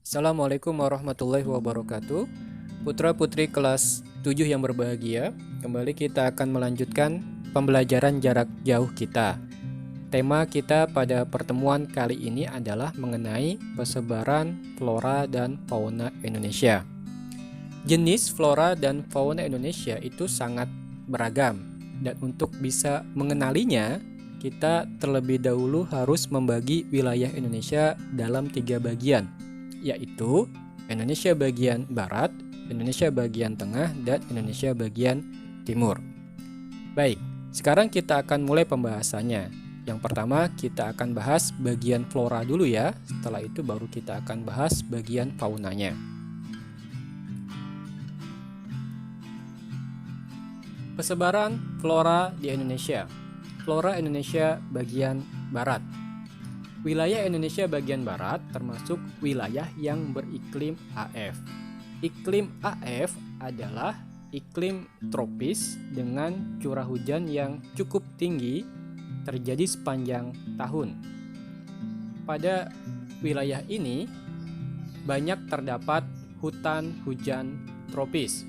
Assalamualaikum warahmatullahi wabarakatuh. Putra-putri kelas 7 yang berbahagia, kembali kita akan melanjutkan pembelajaran jarak jauh kita. Tema kita pada pertemuan kali ini adalah mengenai persebaran flora dan fauna Indonesia. Jenis flora dan fauna Indonesia itu sangat beragam, dan untuk bisa mengenalinya, kita terlebih dahulu harus membagi wilayah Indonesia dalam 3 bagian, yaitu Indonesia bagian barat, Indonesia bagian tengah, dan Indonesia bagian timur. Baik, sekarang kita akan mulai pembahasannya. Yang pertama kita akan bahas bagian flora dulu ya, setelah itu baru kita akan bahas bagian faunanya. Persebaran flora di Indonesia. Flora Indonesia bagian barat. Wilayah Indonesia bagian barat termasuk wilayah yang beriklim AF. Iklim AF adalah iklim tropis dengan curah hujan yang cukup tinggi terjadi sepanjang tahun. Pada wilayah ini banyak terdapat hutan hujan tropis.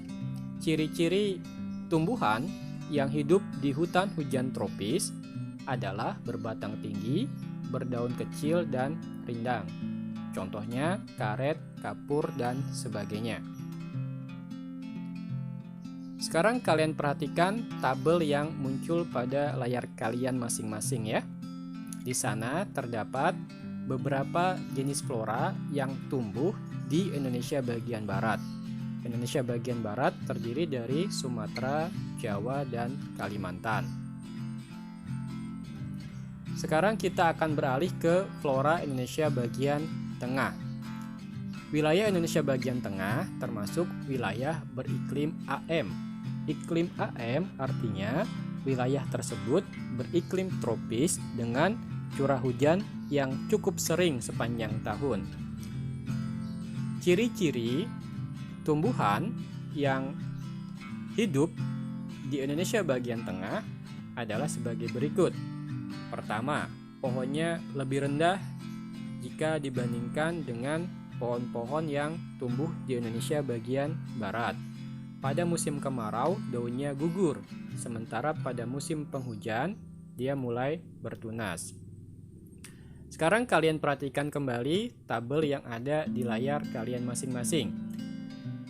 Ciri-ciri tumbuhan yang hidup di hutan hujan tropis adalah berbatang tinggi, berdaun kecil dan rindang. Contohnya karet, kapur, dan sebagainya. Sekarang kalian perhatikan tabel yang muncul pada layar kalian masing-masing ya. Di sana terdapat beberapa jenis flora yang tumbuh di Indonesia bagian barat. Indonesia bagian barat terdiri dari Sumatera, Jawa, dan Kalimantan. Sekarang kita akan beralih ke flora Indonesia bagian tengah. Wilayah Indonesia bagian tengah termasuk wilayah beriklim AM. Iklim AM artinya wilayah tersebut beriklim tropis dengan curah hujan yang cukup sering sepanjang tahun. Ciri-ciri tumbuhan yang hidup di Indonesia bagian tengah adalah sebagai berikut. Pertama, pohonnya lebih rendah jika dibandingkan dengan pohon-pohon yang tumbuh di Indonesia bagian barat. Pada musim kemarau, daunnya gugur, sementara pada musim penghujan, dia mulai bertunas. Sekarang kalian perhatikan kembali tabel yang ada di layar kalian masing-masing.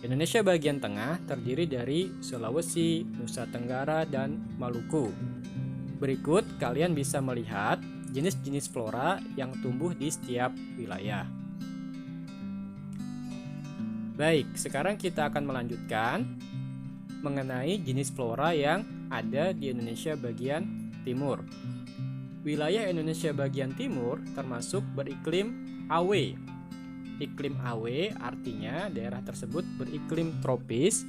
Indonesia bagian tengah terdiri dari Sulawesi, Nusa Tenggara, dan Maluku. Berikut kalian bisa melihat jenis-jenis flora yang tumbuh di setiap wilayah. Baik, sekarang kita akan melanjutkan mengenai jenis flora yang ada di Indonesia bagian timur. Wilayah Indonesia bagian timur termasuk beriklim AW. Iklim AW artinya daerah tersebut beriklim tropis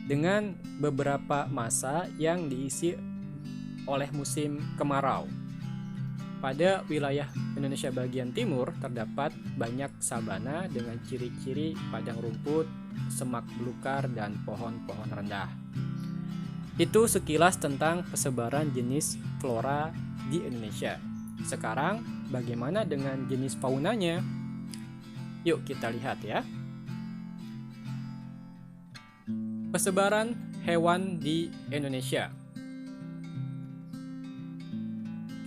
dengan beberapa masa yang diisi oleh musim kemarau. Pada wilayah Indonesia bagian timur terdapat banyak sabana dengan ciri-ciri padang rumput, semak belukar, dan pohon-pohon rendah. Itu sekilas tentang persebaran jenis flora di Indonesia. Sekarang bagaimana dengan jenis faunanya? Yuk kita lihat ya. Persebaran hewan di Indonesia.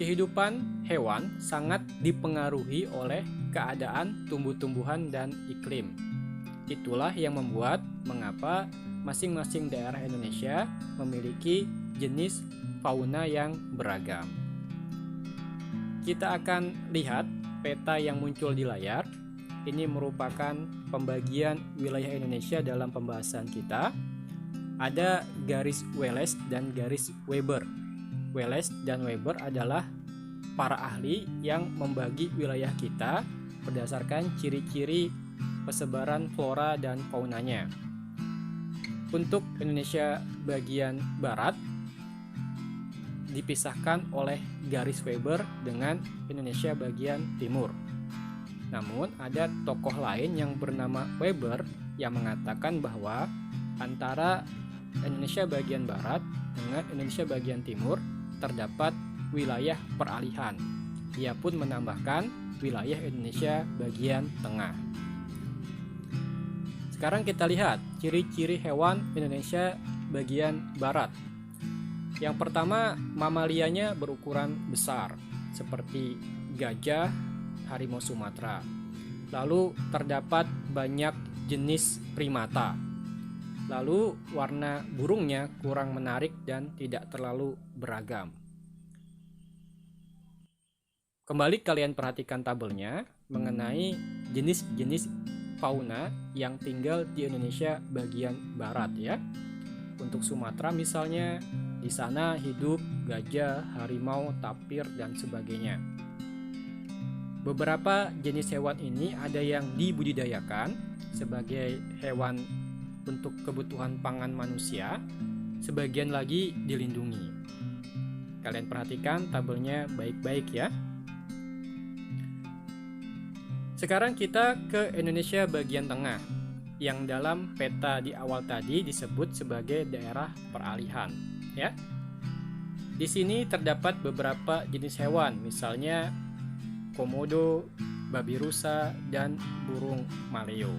Kehidupan hewan sangat dipengaruhi oleh keadaan tumbuh-tumbuhan dan iklim. Itulah yang membuat mengapa masing-masing daerah Indonesia memiliki jenis fauna yang beragam. Kita akan lihat peta yang muncul di layar. Ini merupakan pembagian wilayah Indonesia dalam pembahasan kita. Ada garis Wallace dan garis Weber. Wallace dan Weber adalah para ahli yang membagi wilayah kita berdasarkan ciri-ciri persebaran flora dan faunanya. Untuk Indonesia bagian barat dipisahkan oleh garis Weber dengan Indonesia bagian timur. Namun ada tokoh lain yang bernama Weber yang mengatakan bahwa antara Indonesia bagian barat dengan Indonesia bagian timur terdapat wilayah peralihan. Ia pun menambahkan wilayah Indonesia bagian tengah. Sekarang kita lihat ciri-ciri hewan Indonesia bagian barat. Yang pertama, mamalianya berukuran besar, seperti gajah, harimau Sumatera. Lalu terdapat banyak jenis primata. Lalu warna burungnya kurang menarik dan tidak terlalu beragam. Kembali kalian perhatikan tabelnya mengenai jenis-jenis fauna yang tinggal di Indonesia bagian barat ya. Untuk Sumatera misalnya, di sana hidup gajah, harimau, tapir, dan sebagainya. Beberapa jenis hewan ini ada yang dibudidayakan sebagai hewan untuk kebutuhan pangan manusia, sebagian lagi dilindungi. Kalian perhatikan tabelnya baik-baik ya. Sekarang kita ke Indonesia bagian tengah, yang dalam peta di awal tadi disebut sebagai daerah peralihan, ya. Di sini terdapat beberapa jenis hewan, misalnya komodo, babi rusa, dan burung maleo.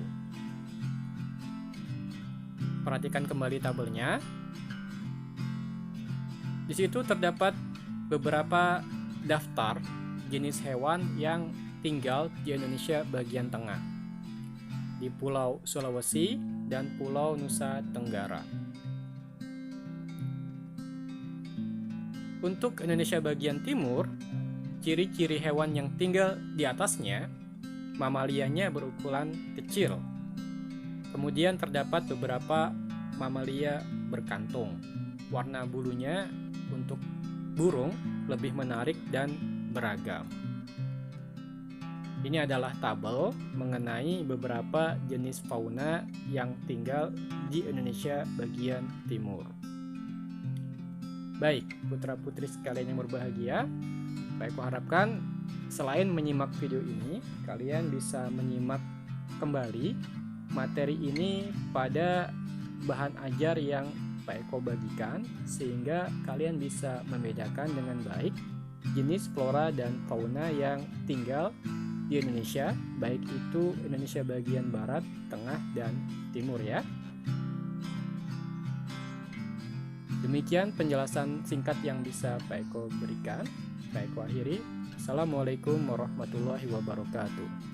Perhatikan kembali tabelnya. Di situ terdapat beberapa daftar jenis hewan yang tinggal di Indonesia bagian tengah, di Pulau Sulawesi dan Pulau Nusa Tenggara. Untuk Indonesia bagian timur, ciri-ciri hewan yang tinggal di atasnya, mamalianya berukuran kecil. Kemudian terdapat beberapa mamalia berkantung. Warna bulunya untuk burung lebih menarik dan beragam. Ini adalah tabel mengenai beberapa jenis fauna yang tinggal di Indonesia bagian timur. Baik, putra-putri sekalian yang berbahagia, baik aku harapkan selain menyimak video ini, kalian bisa menyimak kembali materi ini pada bahan ajar yang Pak Eko bagikan, sehingga kalian bisa membedakan dengan baik jenis flora dan fauna yang tinggal di Indonesia, baik itu Indonesia bagian barat, tengah, dan timur ya. Demikian penjelasan singkat yang bisa Pak Eko berikan. Pak Eko akhiri. Assalamualaikum warahmatullahi wabarakatuh.